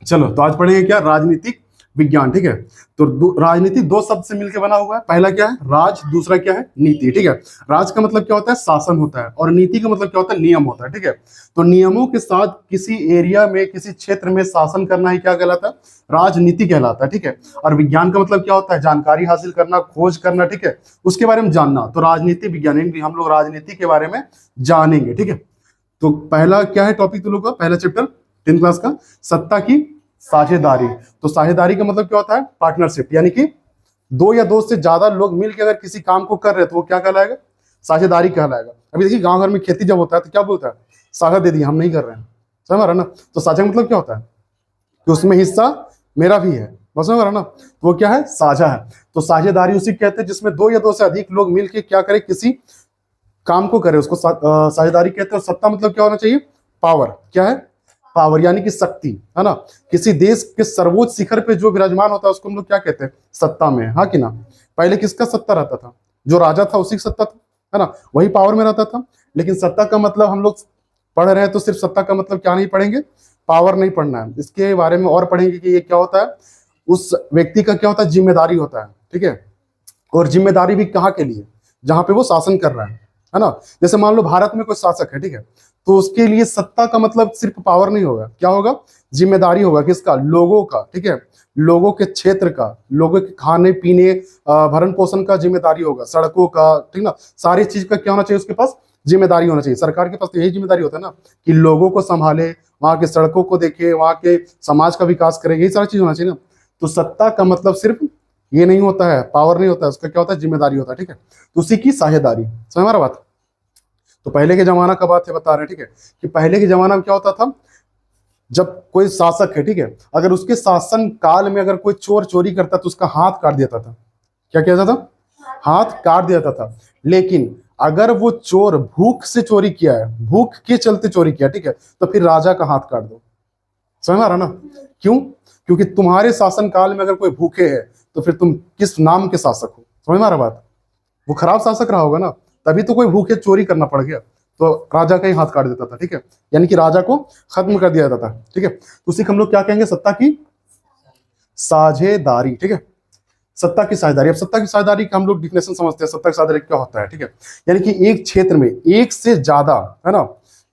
चलो तो आज पढ़ेंगे क्या, राजनीतिक विज्ञान। ठीक है। तो राजनीति दो शब्द से मिलकर बना हुआ है। पहला क्या है, राज, दूसरा क्या है, नीति। ठीक है। राज का मतलब क्या होता है, शासन होता है, और नीति का मतलब क्या होता है, नियम होता है। ठीक है। तो नियमों के साथ किसी एरिया में, किसी क्षेत्र में शासन करना ही क्या कहलाता है, राजनीति कहलाता है। ठीक है। और विज्ञान का मतलब क्या होता है, जानकारी हासिल करना, खोज करना। ठीक है। उसके बारे में जानना। तो राजनीति विज्ञान, हम लोग राजनीति के बारे में जानेंगे। ठीक है। तो पहला क्या है टॉपिक तुम लोग का, पहला चैप्टर 10th क्लास का, सत्ता की साझेदारी। तो साझेदारी का मतलब क्या होता है, पार्टनरशिप, यानी कि दो या दो से ज्यादा लोग मिलकर अगर किसी काम को कर रहे हैं तो वो क्या कहलाएगा, साझेदारी कहलाएगा। अभी देखिए गांव घर में खेती जब होता है तो क्या बोलता है, साझा दे दिया, हम नहीं कर रहे हैं। समझ रहा ना। तो साझा मतलब क्या होता है कि उसमें हिस्सा मेरा भी है, बस समझ रहा ना। तो वो क्या है, साझा है। तो साझेदारी उसी कहते हैं जिसमें दो या दो से अधिक लोग मिलकर क्या करें, किसी काम को करे, उसको साझेदारी कहते हैं। और सत्ता मतलब क्या होना चाहिए, पावर। क्या है, पावर, यानी कि शक्ति, है ना। किसी देश के सर्वोच्च शिखर पे जो विराजमान होता है उसको हम लोग क्या कहते हैं, सत्ता में, हाँ कि ना। पहले किसका सत्ता रहता था, जो राजा था उसी की सत्ता था, है ना, वही पावर में रहता था। लेकिन सत्ता का मतलब हम लोग पढ़ रहे हैं तो सिर्फ सत्ता का मतलब क्या नहीं पढ़ेंगे, पावर नहीं पढ़ना है, इसके बारे में और पढ़ेंगे कि ये क्या होता है, उस व्यक्ति का क्या होता है, जिम्मेदारी होता है। ठीक है। और जिम्मेदारी भी कहाँ के लिए, जहां पे वो शासन कर रहा है ना। जैसे मान लो भारत में कोई शासक है, ठीक है, तो उसके लिए सत्ता का मतलब सिर्फ पावर नहीं होगा, क्या होगा, जिम्मेदारी होगा, किसका, लोगों का। ठीक है। लोगों के क्षेत्र का, लोगों के खाने पीने, भरण पोषण का जिम्मेदारी होगा, सड़कों का, ठीक ना, सारी चीज का क्या होना चाहिए उसके पास, जिम्मेदारी होना चाहिए। सरकार के पास तो यही जिम्मेदारी होता है ना, कि लोगों को संभाले, वहां के सड़कों को देखे, वहां के समाज का विकास करे, यही सारी चीज होना चाहिए ना। तो सत्ता का मतलब सिर्फ ये नहीं होता है, पावर नहीं होता है, उसका क्या होता है, जिम्मेदारी होता है। ठीक है। तो उसी की साझेदारी, समझ हमारा बात। तो पहले के जमाना का बात है बता रहे हैं, ठीक है, कि पहले के जमाना में क्या होता था, जब कोई शासक है, ठीक है, अगर उसके शासन काल में अगर कोई चोर चोरी करता तो उसका हाथ काट देता था। क्या किया जाता था, हाथ काट दिया जाता था। लेकिन अगर वो चोर भूख से चोरी किया है, भूख के चलते चोरी किया, ठीक है, तो फिर राजा का हाथ काट दो। समझ आ रहा ना। क्यों, क्योंकि तुम्हारे शासन काल में अगर कोई भूखे है तो फिर तुम किस नाम के शासक हो, समझ में आ रहा बात। वो खराब शासक रहा होगा ना, तभी तो कोई भूखे चोरी करना पड़ गया, तो राजा का ही हाथ काट देता था। ठीक है। यानी कि राजा को खत्म कर दिया जाता था। ठीक है। तो उसी को हम लोग क्या कहेंगे, सत्ता की साझेदारी। ठीक है। सत्ता की साझेदारी। अब सत्ता की साझेदारी का हम लोग डिफिनेशन समझते हैं, सत्ता की साझेदारी क्या होता है। ठीक है। यानी कि एक क्षेत्र में एक से ज्यादा, है ना,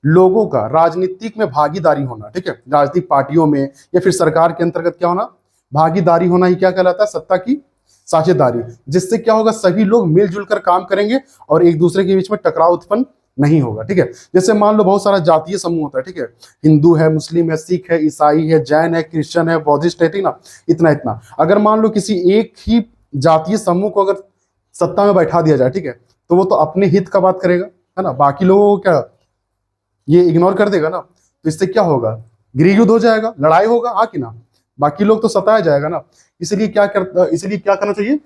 लोगों का राजनीतिक में भागीदारी होना। ठीक है। राजनीतिक पार्टियों में या फिर सरकार के अंतर्गत क्या होना, भागीदारी होना ही क्या कहलाता है, सत्ता की साझेदारी। जिससे क्या होगा, सभी लोग मिलजुल कर काम करेंगे और एक दूसरे के बीच में टकराव उत्पन्न नहीं होगा। ठीक है। जैसे मान लो बहुत सारा जातीय समूह होता है, ठीक है, हिंदू है, मुस्लिम है, सिख है, ईसाई है, जैन है, क्रिश्चियन है, बौद्धिस्ट है, ठीक ना, इतना इतना। अगर मान लो किसी एक ही जातीय समूह को अगर सत्ता में बैठा दिया जाए, ठीक है, तो वो तो अपने हित का बात करेगा, है ना, बाकी लोगों को क्या ये इग्नोर कर देगा ना। तो इससे क्या होगा, गृह युद्ध हो जाएगा, लड़ाई होगा, हाँ कि ना, बाकी लोग तो सताया जाएगा ना। इसलिए क्या करना चाहिए,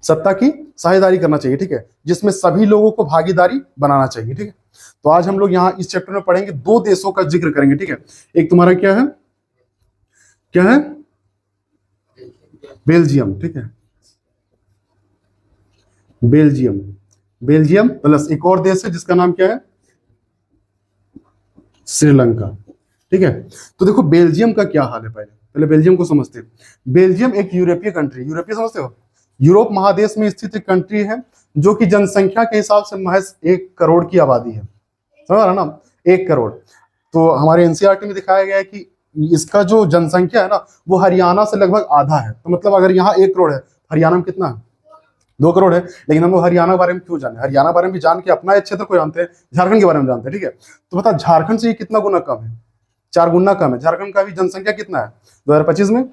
सत्ता की साझेदारी करना चाहिए। ठीक है। जिसमें सभी लोगों को भागीदारी बनाना चाहिए। ठीक है। तो आज हम लोग यहाँ इस चैप्टर में पढ़ेंगे, दो देशों का जिक्र करेंगे। ठीक है। एक तुम्हारा क्या है, क्या है, बेल्जियम। ठीक है। बेल्जियम, बेल्जियम प्लस एक और देश है जिसका नाम क्या है, श्रीलंका। ठीक है। तो देखो बेल्जियम का क्या हाल है, पहले पहले बेल्जियम को समझते हैं। बेल्जियम एक यूरोपीय कंट्री, यूरोपीय समझते हो, यूरोप महादेश में स्थित एक कंट्री है, जो कि जनसंख्या के हिसाब से महज 1 करोड़ की आबादी है। समझ रहा ना, 1 करोड़। तो हमारे एनसीईआरटी में दिखाया गया है कि इसका जो जनसंख्या है ना, वो हरियाणा से लगभग आधा है। तो मतलब अगर यहाँ 1 करोड़ है, हरियाणा में कितना है, 2 करोड़ है। लेकिन हम लोग हरियाणा के बारे में क्यों जाने, हरियाणा के बारे में भी जान के अपना क्षेत्र को जानते हैं, झारखंड के बारे में जानते हैं। ठीक है। तो बता, झारखंड से ये कितना गुना कम है, 4 गुना कम है। झारखंड का भी जनसंख्या कितना है 2025 में,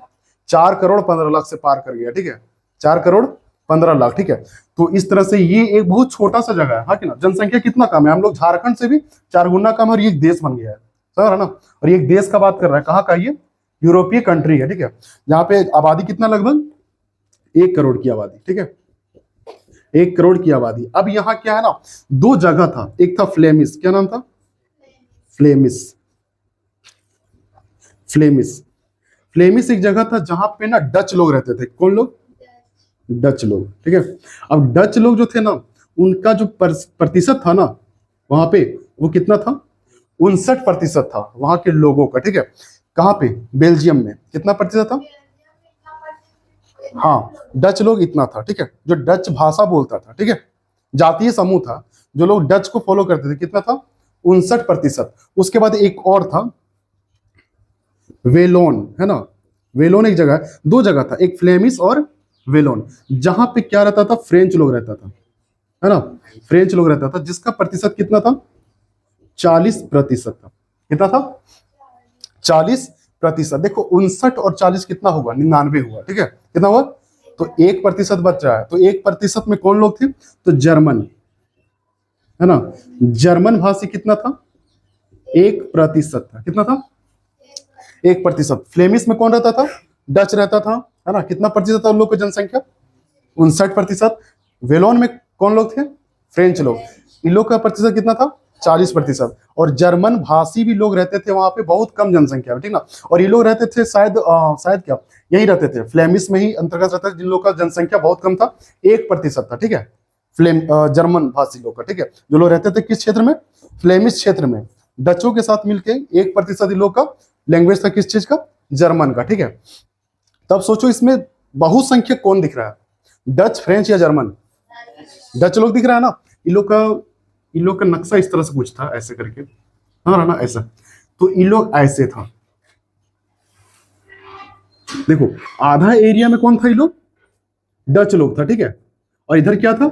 4 करोड़ 15 लाख से पार कर गया। ठीक है। 4 करोड़ 15 लाख। ठीक है। तो इस तरह से ये एक बहुत छोटा सा जगह है, हाँ कि ना, जनसंख्या कितना कम है, हम लोग झारखंड से भी 4 गुना कम है, और ये एक देश बन गया है। समझ रहा ना। और ये एक देश का बात कर रहा है, कहाँ का, ये यूरोपीय कंट्री है। ठीक है। यहाँ पे आबादी कितना, लगभग 1 करोड़ की आबादी। ठीक है। 1 करोड़ की आबादी। अब यहाँ क्या है ना, दो जगह था, एक था फ्लेमिस, क्या नाम था, फ्लेमिस, फ्लेमिस, फ्लेमिस एक जगह था जहां पे ना डच लोग रहते थे। कौन लोग, डच लोग। ठीक है। अब डच लोग जो थे ना, उनका जो प्रतिशत था ना वहां पे, वो कितना था, 59% था वहां के लोगों का। ठीक है। कहाँ पे? बेल्जियम में कितना प्रतिशत था? हाँ, डच लोग इतना था, ठीक है, जो डच भाषा बोलता था, ठीक है, जातीय समूह था जो लोग डच को फॉलो करते थे, कितना था? 59%। उसके बाद एक और था वेलोन, है ना, वेलोन एक जगह है, दो जगह था, एक फ्लेमिश और वेलोन, जहां पे क्या रहता था? फ्रेंच लोग रहता था, है ना, फ्रेंच लोग रहता था, जिसका प्रतिशत कितना था? 40% था। कितना था? 40%। देखो 59 और 40 कितना हुआ? 99 हुआ, ठीक है, कितना हुआ? तो 1% बच रहा है, तो 1% में कौन लोग थे? तो जर्मन, है ना, जर्मन भाषी कितना था? 1% था। कितना था? 1%। फ्लेमिश में कौन रहता था? डच रहता था, है ना, कितना प्रतिशत था उन लोग की जनसंख्या? 59%। वेलोन में कौन लोग थे? फ्रेंच लोग, इन लोग का प्रतिशत कितना था? 40%। और जर्मन भाषी भी लोग रहते थे वहां पे, बहुत कम जनसंख्या में, ठीक ना। और ये लोग रहते थे शायद क्या यही रहते थे, फ्लेमिश में ही अंतर्गत रहते थे, जिन लोग का जनसंख्या बहुत कम था, 1% था, ठीक है, जर्मन भाषी लोग का, ठीक है, जो लोग रहते थे किस क्षेत्र में? फ्लेमिश क्षेत्र में। डचों के साथ मिलके 1% इन लोग का लैंग्वेज था, किस चीज का? जर्मन का, ठीक है। तब सोचो इसमें बहुसंख्यक कौन दिख रहा है? डच, फ्रेंच या जर्मन? डच लोग दिख रहा है ना। इन लोग का नक्शा इस तरह से कुछ था, ऐसे करके, हाँ ना, ऐसा। तो इन लोग ऐसे था, देखो आधा एरिया में कौन था? ये लोग डच लोग था, ठीक है, और इधर क्या था?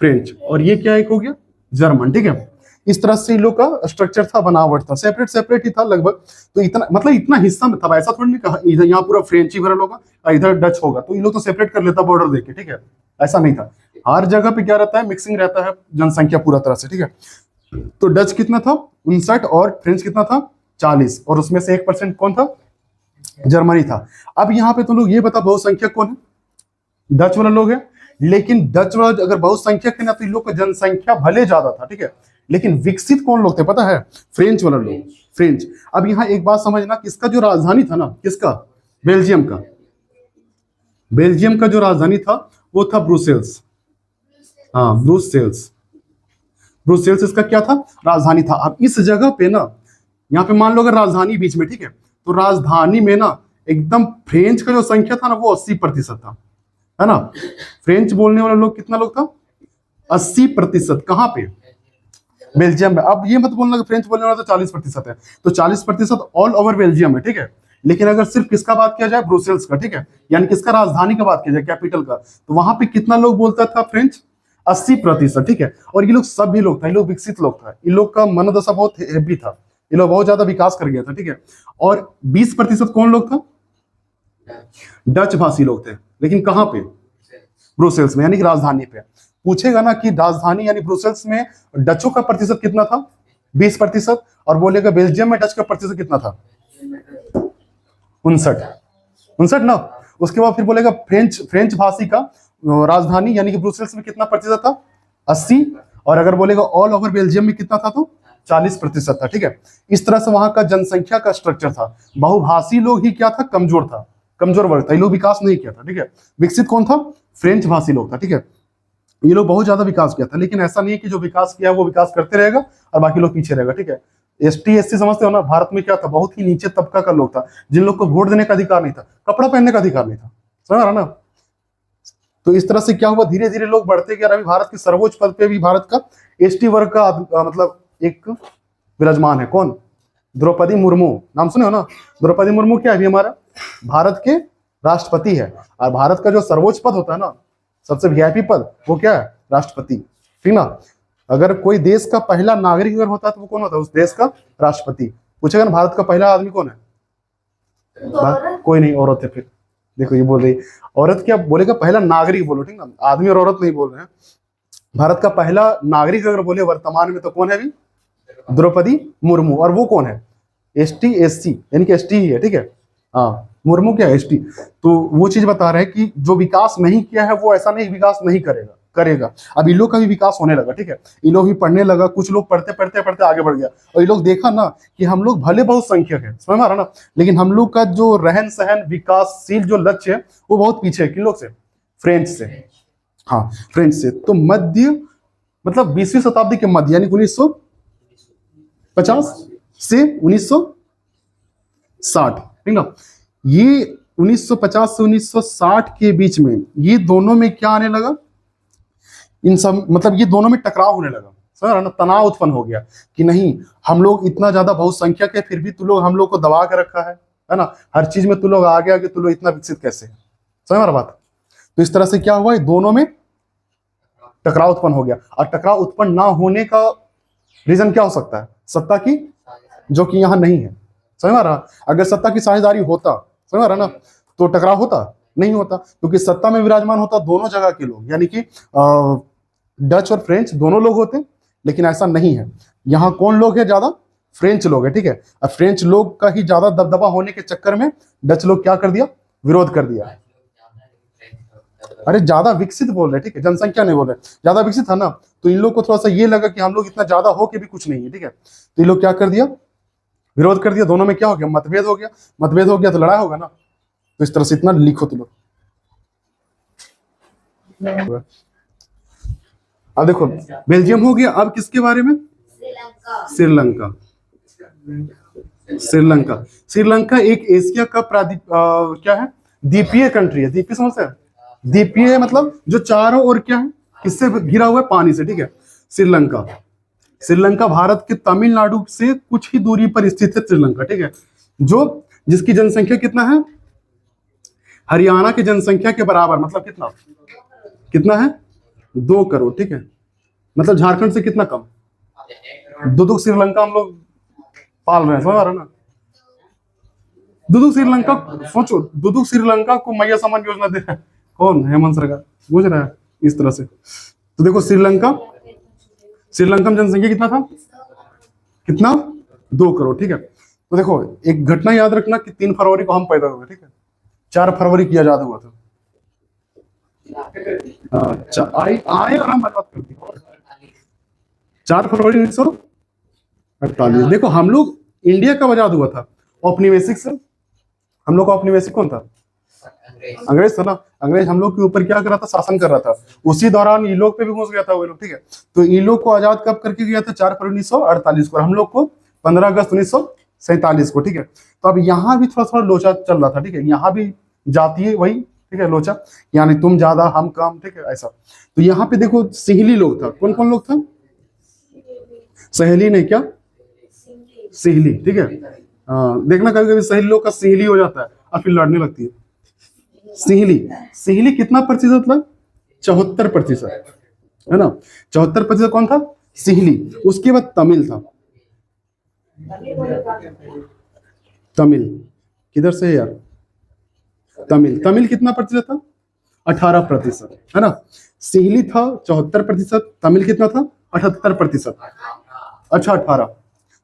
फ्रेंच, और ये क्या एक हो गया? जर्मन, ठीक है। इस तरह से इन लोग का स्ट्रक्चर था, बनावट था, सेपरेट सेपरेट ही था लगभग। तो इतना मतलब इतना हिस्सा में था, ऐसा थोड़ी नहीं कहा इधर यहाँ पूरा फ्रेंच ही भरल होगा और इधर डच होगा, तो इन लोग तो सेपरेट कर लेता बॉर्डर देके, ठीक है, ऐसा नहीं था। हर जगह पे क्या रहता है? मिक्सिंग रहता है जनसंख्या पूरा तरह से, ठीक है। तो डच कितना था? 59, और फ्रेंच कितना था? 40, और उसमें से 1% कौन था? जर्मनी था। अब यहाँ पे तुम लोग ये बता बहुसंख्यक कौन है? डच वाला लोग है, लेकिन डच वाला अगर बहुसंख्यक है ना, तो इन लोग का जनसंख्या भले ज्यादा था, ठीक है, लेकिन विकसित कौन लोग थे पता है? फ्रेंच वाला लोग, फ्रेंच। अब यहाँ एक बात समझना, किसका जो राजधानी था ना, किसका? बेल्जियम का। बेल्जियम का जो राजधानी था वो था ब्रुसेल्स, हाँ ब्रुसेल्स, ब्रुसेल्स इसका क्या था? राजधानी था। अब इस जगह पे ना, यहाँ पे मान लो अगर राजधानी बीच में, ठीक है, तो राजधानी में ना एकदम फ्रेंच का जो संख्या था ना वो 80% था, है ना। फ्रेंच बोलने वाले लोग कितना लोग था? 80%। कहाँ पे? बेल्जियम में। अब ये मत बोलना कि फ्रेंच बोलने वाला तो 40% है, तो 40% ऑल ओवर बेल्जियम है, ठीक है। लेकिन अगर सिर्फ किसका बात किया जाए? ब्रुसेल्स का, ठीक है, यानी किसका राजधानी का बात किया जाए, कैपिटल का, तो वहां पे कितना लोग बोलता था फ्रेंच? 80%, ठीक है। और ये लोग सभी लोग था, ये लोग विकसित लोग था, इन लोग का मनोदशा बहुत हेवी था, ये लोग बहुत ज्यादा विकास कर गया था, ठीक है। और 20% कौन लोग था? डच भाषी लोग थे, लेकिन कहाँ पे? ब्रुसेल्स में, यानी कि राजधानी पे। पूछेगा ना कि राजधानी यानी ब्रुसेल्स में डचों का प्रतिशत कितना था? 20%। और बोलेगा बेल्जियम में डच का प्रतिशत कितना था? 59 ना। उसके बाद फिर बोलेगा फ्रेंच, फ्रेंच भाषी का राजधानी यानी कि ब्रुसेल्स में कितना प्रतिशत था? 80। और अगर बोलेगा ऑल ओवर बेल्जियम में कितना था? तो 40% था, ठीक है। इस तरह से वहां का जनसंख्या का स्ट्रक्चर था। बहुभाषी लोग ही क्या था? कमजोर था, कमजोर वर्ग था, ये लोग विकास नहीं किया था, ठीक है। विकसित कौन था? फ्रेंच भाषी लोग था, ठीक है। ये लोग बहुत ज्यादा विकास किया था, लेकिन ऐसा नहीं है कि जो विकास किया वो विकास करते रहेगा और बाकी लोग पीछे रहेगा, ठीक है। ST SC समझते हो ना, भारत में क्या था? बहुत ही नीचे तबका का लोग था, जिन लोग को वोट देने का अधिकार नहीं था, कपड़ा पहनने का अधिकार नहीं था, समझ रहा ना। तो इस तरह से क्या हुआ? धीरे धीरे लोग बढ़ते गए, अभी भारत के सर्वोच्च पद पे भी भारत का ST वर्ग का मतलब एक विराजमान है। कौन? द्रौपदी मुर्मू, नाम सुने हो ना। द्रौपदी मुर्मू क्या है? अभी हमारा भारत के राष्ट्रपति है। और भारत का जो सर्वोच्च पद होता है ना, सबसे VIP पद, वो क्या है? राष्ट्रपति, ठीक ना। अगर कोई देश का पहला नागरिक अगर होता है तो वो कौन होता है? उस देश का राष्ट्रपति। पूछेगा ना भारत का पहला आदमी कौन है? कोई नहीं, औरत है। फिर देखो ये बोल रही औरत, क्या बोलेगा? पहला नागरिक बोलो, ठीक ना, आदमी और औरत नहीं बोल रहे हैं। भारत का पहला नागरिक अगर बोले वर्तमान में तो कौन है अभी? द्रौपदी मुर्मू। और वो कौन है? ST SC यानी कि ST ही है, ठीक है। हाँ, मुर्मू क्या है? ST। तो वो चीज बता रहे हैं कि जो विकास नहीं किया है वो ऐसा नहीं विकास नहीं करेगा, करेगा। अब इन लोग का भी विकास होने लगा, ठीक है। इन लोग भी पढ़ने लगा, कुछ लोग पढ़ते पढ़ते पढ़ते आगे बढ़ गया। और ये लोग देखा ना कि हम लोग भले बहुत संख्यक है, समझ में आ रहा ना, लेकिन हम लोग का जो रहन सहन विकासशील जो लक्ष्य है वो बहुत पीछे है। किन लोग से? फ्रेंच से। हाँ, फ्रेंच से। तो मध्य मतलब 20वीं शताब्दी के मध्य यानी 1950 से 60, ठीक ना। ये 1950 से 1960 के बीच में ये दोनों में क्या आने लगा, इन सब मतलब ये दोनों में टकराव होने लगा, समझ रहा ना, तनाव उत्पन्न हो गया कि नहीं हम लोग इतना ज्यादा बहुसंख्यक है फिर भी तू लोग हम लोग को दबा के रखा है ना, हर चीज में तू लोग आगे आगे, तू लोग इतना विकसित कैसे है, समझ रहा बात। तो इस तरह से क्या हुआ, दोनों में टकराव उत्पन्न हो गया। और टकराव उत्पन्न ना होने का रीजन क्या हो सकता है, सत्ता की, जो कि यहाँ नहीं है, समझ रहा। अगर सत्ता की साझेदारी होता, समझ रहा ना, तो टकराव होता नहीं होता, क्योंकि सत्ता में विराजमान होता दोनों जगह के लोग, यानी कि डच और फ्रेंच दोनों लोग होते, लेकिन ऐसा नहीं है। यहाँ कौन लोग है ज्यादा, फ्रेंच लोग है, ठीक है। अब फ्रेंच लोग का ही ज्यादा दबदबा होने के चक्कर में डच लोग क्या कर दिया, विरोध कर दिया। अरे ज्यादा विकसित बोल रहे, ठीक है, जनसंख्या नहीं बोल रहे, ज्यादा विकसित है ना, तो इन लोग को थोड़ा सा ये लगा कि हम लोग इतना ज्यादा हो के भी कुछ नहीं है, ठीक है। तो इन लोग क्या कर दिया, विरोध कर दिया, दोनों में क्या हो गया, मतभेद हो गया, मतभेद हो गया तो लड़ाई होगा ना। तो इस तरह से इतना लिखो तुम लोग। अब देखो बेल्जियम हो गया, अब किसके बारे में, श्रीलंका। श्रीलंका, श्रीलंका एक एशिया का क्या है, द्वीपीय कंट्री है। द्वीपीय समझते हैं, द्वीपीय मतलब जो चारों ओर क्या है, किससे घिरा हुआ है, पानी से, ठीक है। श्रीलंका, श्रीलंका भारत के तमिलनाडु से कुछ ही दूरी पर स्थित है श्रीलंका, ठीक है। जो जिसकी जनसंख्या कितना है, हरियाणा की जनसंख्या के बराबर, मतलब कितना, कितना है, 2 करोड़, ठीक है। मतलब झारखंड से कितना कम, दो श्रीलंका हम लोग पाल रहे हैं, समझ रहे ना। दुदुक श्रीलंका, सोचो दुदुक श्रीलंका को मैया समान योजना दे रहा है कौन, हेमंत सरकार, बुझ रहा है इस तरह से। तो देखो श्रीलंका, श्रीलंका में जनसंख्या कितना था, कितना, 2 करोड़, ठीक है। तो देखो एक घटना याद रखना कि 3 फरवरी को हम पैदा हुए, ठीक है, 4 फरवरी की आजाद हुआ था। आए और हम बात करते हैं 4 फरवरी 1948। देखो हम लोग इंडिया कब आजाद हुआ था, औपनिवेशिक से। हम लोग का औपनिवेशिक कौन था, अंग्रेज था ना। अंग्रेज हम लोग के ऊपर क्या कर रहा था, शासन कर रहा था। उसी दौरान ई लोग पे भी घुस गया था वो लोग, ठीक है। तो ई लोग को आजाद कब करके गया था, 4 फरवरी 1948 को, हम लोग को 15 अगस्त 1947 को, ठीक है। तो अब यहाँ भी थोड़ा थोड़ा लोचा चल रहा था, ठीक है। यहाँ भी जातीय वही, ठीक है, लोचा, यानी तुम ज्यादा हम कम, ठीक है, ऐसा। तो यहाँ पे देखो सिहली लोग था, कौन कौन लोग था, सहेली नहीं क्या, सिहली, ठीक है। देखना कभी कभी सहेली लोग का सिहली हो जाता है और फिर लड़ने लगती है। सिहली, सिहली कितना प्रतिशत था, 74%, है ना। 74% कौन था, सिहली। उसके बाद तमिल था, तमिल किधर से है यार, तमिल, तमिल कितना प्रतिशत था, 18%, है ना। सिहली था 74%, तमिल कितना था, 78%। अच्छा 18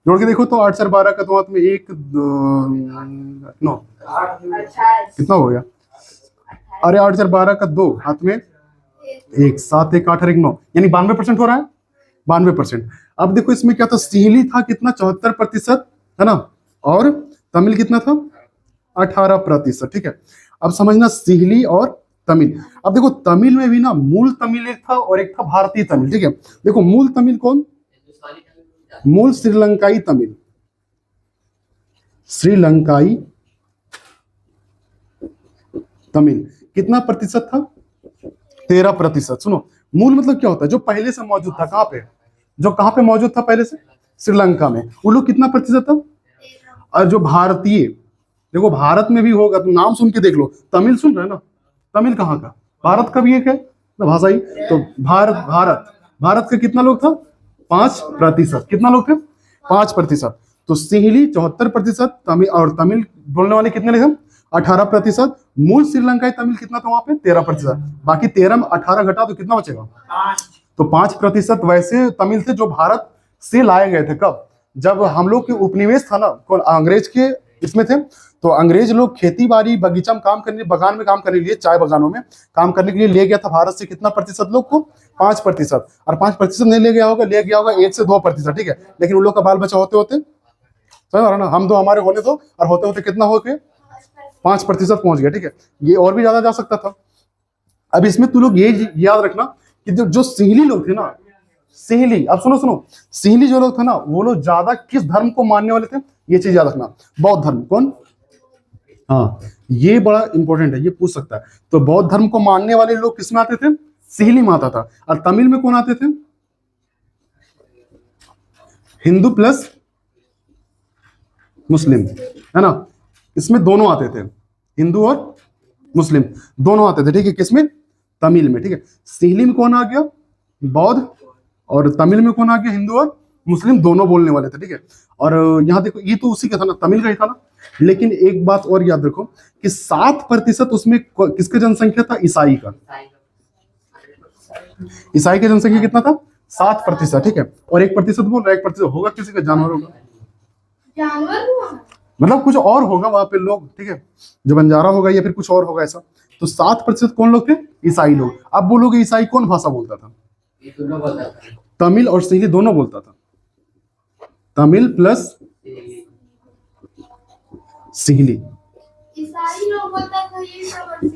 जोड़ के देखो तो 8 4 12 का तो हाथ में 1 2 9 कितना हो गया, अरे 8 4 12 का 2 हाथ में 1 7 1 8 और 1 9, यानी 92% हो रहा है, 92%। अब देखो इसमें क्या था, सिहली था कितना, 74%, है ना, और तमिल कितना था, 18%, ठीक है। अब समझना सिहली और तमिल। अब देखो तमिल में भी ना मूल तमिल एक था और एक था भारतीय तमिल, ठीक है। देखो मूल तमिल कौन, मूल श्रीलंकाई तमिल, श्रीलंकाई तमिल कितना प्रतिशत था, 13%। सुनो मूल मतलब क्या होता है, जो पहले से मौजूद था, कहां पे, जो कहां पे मौजूद था पहले से, श्रीलंका में, वो लोग कितना प्रतिशत था। और जो भारतीय, देखो भारत में भी होगा, तो नाम सुन के देख लो, तमिल सुन रहे हैं ना, तमिल कहाँ का, भारत का भी एक है ना भाषा ही। तो भारत, भारत का कितना लोग था, 5%। कितना लोग थे, 5%। तो सिहली 74%, तमिल और तमिल बोलने वाले कितने लोग, 18%। मूल श्रीलंकाई तमिल कितना था वहां पे, 13%। बाकी 13 में 18 घटा तो कितना बचेगा, तो 5% वैसे तमिल थे जो भारत से लाए गए थे। कब, जब हम लोग के उपनिवेश था ना, कौन, अंग्रेज के इसमें थे। तो अंग्रेज लोग खेती बाड़ी बगीचा में काम करने, बगान में काम करने के लिए, चाय बगानों में काम करने के लिए ले गया था भारत से कितना प्रतिशत लोग को, 5%। और 5% नहीं ले गया होगा, ले गया होगा 1 से 2%, ठीक है। लेकिन उन लोग का बाल बच्चा होते होते, समझ रहा ना, हम तो हमारे होने दो, और होते होते कितना हो गए, 5% पहुंच गया, ठीक है। ये और भी ज्यादा जा सकता था। अब इसमें तू लोग ये याद रखना कि जो सिहली लोग थे ना, सिहली, अब सुनो सुनो, सिहली जो लोग थे ना, वो लोग ज्यादा किस धर्म को मानने वाले थे, ये चीज याद रखना, बौद्ध धर्म। कौन, हाँ, ये बड़ा इंपॉर्टेंट है, ये पूछ सकता है। तो बौद्ध धर्म को मानने वाले लोग किस में आते थे? सिहली में आता था। और तमिल में कौन आते थे? हिंदू प्लस मुस्लिम, है ना। इसमें दोनों आते थे, हिंदू और मुस्लिम दोनों आते थे, ठीक है। किसमें? तमिल में, ठीक है। सिहली में कौन आ गया? बौद्ध। और तमिल में कौन आ गया? हिंदू और मुस्लिम दोनों बोलने वाले थे, ठीक है। और यहाँ देखो, ये तो उसी का था ना, तमिल का ही था ना। लेकिन एक बात और याद रखो कि 7% उसमें किसका जनसंख्या था? ईसाई का। ईसाई की जनसंख्या कितना था? 7%, ठीक है। और 1% बोल रहा है, 1% होगा किसी का जानवर होगा, मतलब कुछ और होगा वहां पे लोग, ठीक है। जो बंजारा होगा या फिर कुछ और होगा ऐसा। तो 7% कौन लोग थे? ईसाई लोग। अब बोलोगे ईसाई कौन भाषा बोलता था? तमिल और सिंहली दोनों बोलता था, तमिल प्लस सिंहली।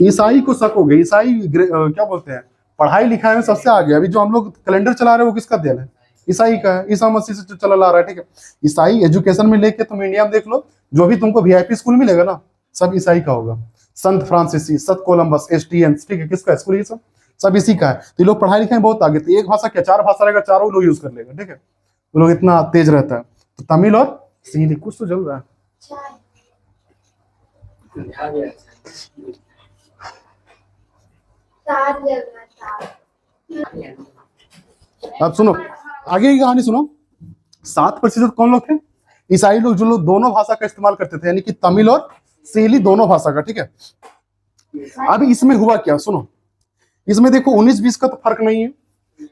ईसाई को शक हो गया, ईसाई क्या बोलते हैं, पढ़ाई लिखाई में सबसे आगे। अभी जो हम लोग कैलेंडर चला रहे हैं वो किसका देन है? ईसाई का है, ईसा मसीह से चला ला रहा है, ठीक है। ईसाई एजुकेशन में लेके तुम इंडिया में देख लो, जो भी तुमको वीआईपी स्कूल मिलेगा ना, सब ईसाई का होगा। संत फ्रांसिसी, सत कोलंबस, एसटीएन, ठीक है, किसका स्कूल? ये सब इसी का है। तो ये लोग पढ़ाई लिखाई में बहुत आगे थे। एक भाषा क्या, 4 भाषा रहेगा, चारों लोग यूज कर लेगा, ठीक है। वो लोग इतना तेज रहता है। तो तमिल और सिंहली कुछ तो चल रहा है। अब सुनो, आगे की कहानी सुनो। 7% कौन लोग थे? ईसाई लोग, जो लोग दोनों भाषा का इस्तेमाल करते थे, यानी कि तमिल और सिंहली दोनों भाषा का, ठीक है। अब इसमें हुआ क्या, सुनो। इसमें देखो 19-20 का तो फर्क नहीं है,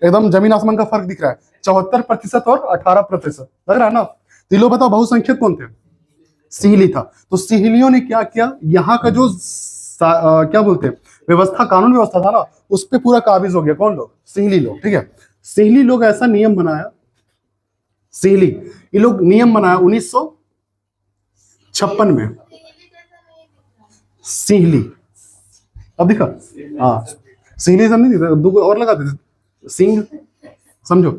एकदम जमीन आसमान का फर्क दिख रहा है। 74% और 18% लग रहा है ना। तो ये लोग बताओ बहुसंख्यक कौन थे? सिंहली था। तो सिंहलियों ने क्या किया, यहाँ का जो क्या बोलते हैं व्यवस्था, कानून व्यवस्था था ना, उस पर पूरा काबिज हो गया। कौन लोग? सिंहली लोग, ठीक है। सिंहली लोग ऐसा नियम बनाया, सिंहली ये लोग नियम बनाया 1956 में। सिंहली, अब दिखा, हाँ सिंहली सब नहीं दिखा, दो और लगा देते सिंह, समझो।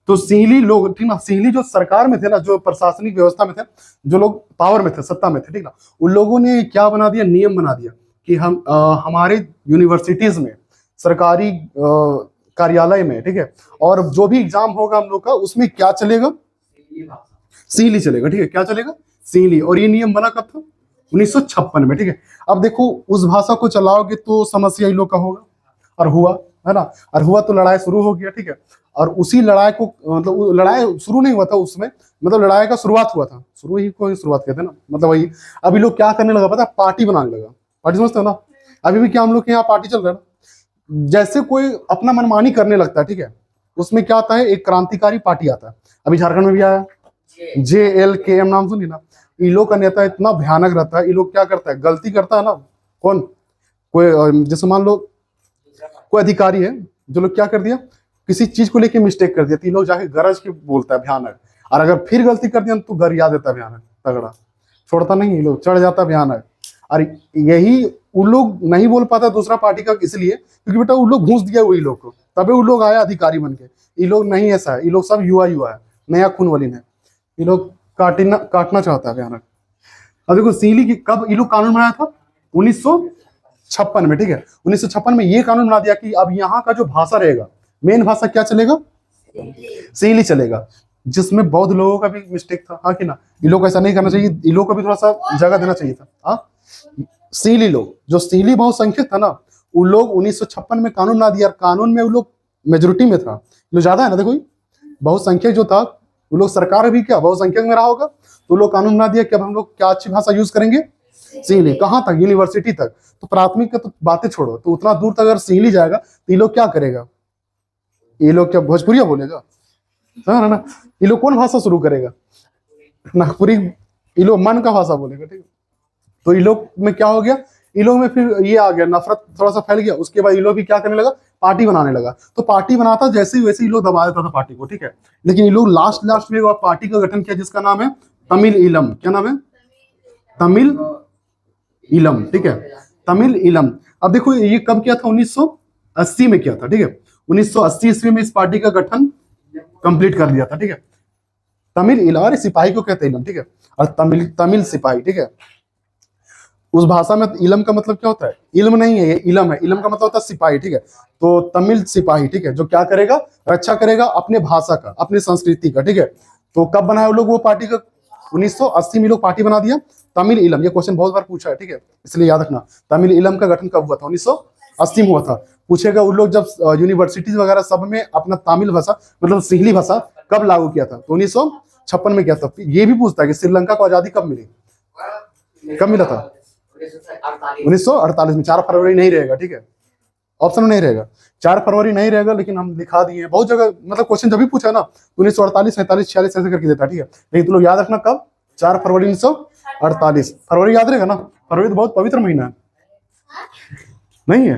तो सिंहली लोग, ठीक ना, सिंहली जो सरकार में थे ना, जो प्रशासनिक व्यवस्था में थे, जो लोग पावर में थे, सत्ता में थे, ठीक ना, उन लोगों ने क्या बना दिया, नियम बना दिया कि हम हमारे यूनिवर्सिटीज में, सरकारी कार्यालय में, ठीक है, और जो भी एग्जाम होगा हम लोग का, उसमें क्या चलेगा? सिंहली चलेगा, ठीक है। क्या चलेगा? सिंहली। और ये नियम बना कब था? 1956 में, ठीक है। अब देखो, उस भाषा को चलाओगे तो समस्या ही लोग का होगा, और हुआ, है ना। और हुआ तो लड़ाई शुरू हो गया, ठीक है। और उसी लड़ाई को, मतलब लड़ाई शुरू नहीं हुआ था उसमें, मतलब लड़ाई का शुरुआत हुआ था, शुरू ही को शुरुआत कहते हैं ना, मतलब वही। अभी लोग क्या करने लगा पता है? पार्टी बनाने लगा। पार्टी समझते हो ना? अभी भी क्या हम लोग के यहाँ पार्टी चल रहा है ना, जैसे कोई अपना मनमानी करने लगता है, ठीक है, उसमें क्या आता है, एक क्रांतिकारी पार्टी आता है। अभी झारखंड में भी आया, JLKM नाम सुनी ना। ये लोग का नेता इतना भयानक रहता है। ये लोग क्या करता है, गलती करता है ना, कौन, कोई जैसे मान लो कोई अधिकारी है, जो लोग क्या कर दिया, किसी चीज को लेके मिस्टेक कर दिया, तो ये लोग जाके गरज के बोलता है भयानक। और अगर फिर गलती कर दिया तो गरिया देता है भयानक, तगड़ा, छोड़ता नहीं, ये लोग चढ़ जाता है भयानक। और यही उन लोग नहीं बोल पाता दूसरा पार्टी का, इसलिए क्योंकि बेटा उन लोग घूस दिया वही लोग को, तभी उन लोग आया अधिकारी बन के। ये लोग नहीं ऐसा है, ये लोग सब युवा युवा है, नया खून वाली है। ये लोग काटना चाहता है भयानक। अब देखो सिंहली की कब ये लोग कानून बनाया था? 1956 में, ठीक है। 1956 में ये कानून बना दिया कि अब यहाँ का जो भाषा रहेगा, मेन भाषा क्या चलेगा? सिंहली चलेगा। जिसमें बौद्ध लोगों का भी मिस्टेक था, हाँ कि ना। ये लोग ऐसा नहीं करना चाहिए, ये लोग को भी थोड़ा सा जगह देना चाहिए था, हाँ। सिंहली लोग, जो सिंहली बहुसंख्यक था ना, उन लोग 1956 में कानून बना दिया। कानून में वो लोग मेजोरिटी में था, जो ज्यादा है ना, देखो बहुसंख्यक जो था, वो लोग सरकार भी क्या बहुसंख्यक में रहा होगा, तो लोग कानून बना दिया कि अब हम लोग क्या अच्छी भाषा यूज करेंगे? सिंहली। कहाँ तक? यूनिवर्सिटी तक। तो प्राथमिक का तो बातें छोड़ो, तो उतना दूर तक अगर सिंहली जाएगा तो ये लोग क्या करेगा? ये लोग क्या भोजपुरिया बोलेगा? हाँ ना। ये लोग कौन भाषा शुरू करेगा? नागपुरी। ये लोग मन का भाषा बोलेगा, ठीक है। तो ये लोग में क्या हो गया, ये लोग में फिर ये आ गया, नफरत थोड़ा सा फैल गया। उसके बाद ये लोग भी क्या करने लगा, पार्टी बनाने लगा। तो पार्टी बनाता जैसे ही वैसे ये लोग दबा देता था पार्टी को, ठीक है। लेकिन ये लोग लास्ट में एक पार्टी का गठन किया, जिसका नाम है तमिल ईलम। क्या नाम है? तमिल ईलम, ठीक है, तमिल ईलम। अब देखो ये कब किया था? 1980 में किया था, ठीक है। 1980 ईस्वी में इस पार्टी का गठन कंप्लीट कर दिया था, ठीक है। तमिल ईलम, अरे सिपाही को कहते हैं ईलम, ठीक है, और तमिल सिपाही, ठीक है। उस भाषा में इलम का मतलब क्या होता है? इल्म नहीं है, ये इलम है। इलम का मतलब होता है सिपाही, ठीक है। तो तमिल सिपाही, ठीक है, जो क्या करेगा? रक्षा करेगा अपने भाषा का, अपनी संस्कृति का, ठीक है। तो कब बनाया वो लोग वो पार्टी का? 1980 में लोग पार्टी बना दिया तमिल इलम। ये क्वेश्चन बहुत बार पूछा है, ठीक है, इसलिए याद रखना। तमिल इलम का गठन कब हुआ था? 1980 में हुआ था। पूछेगा उन लोग जब यूनिवर्सिटीज वगैरह सब में अपना तमिल भाषा मतलब सिंहली भाषा कब लागू किया था? तो 1956 में किया था। ये भी पूछता है कि श्रीलंका को आजादी कब मिली, कब मिला था? 1948 में। 4 फरवरी नहीं रहेगा, ठीक है, ऑप्शन में नहीं रहेगा, 4 फरवरी नहीं रहेगा, लेकिन हम लिखा दिए हैं बहुत जगह। मतलब क्वेश्चन जब भी पूछा ना 1948, 47, 46 ऐसे करके देता, ठीक है। लेकिन तुम लोग याद रखना कब? 4 फरवरी 1948। फरवरी याद रहेगा ना? फरवरी तो बहुत पवित्र महीना है, नहीं है?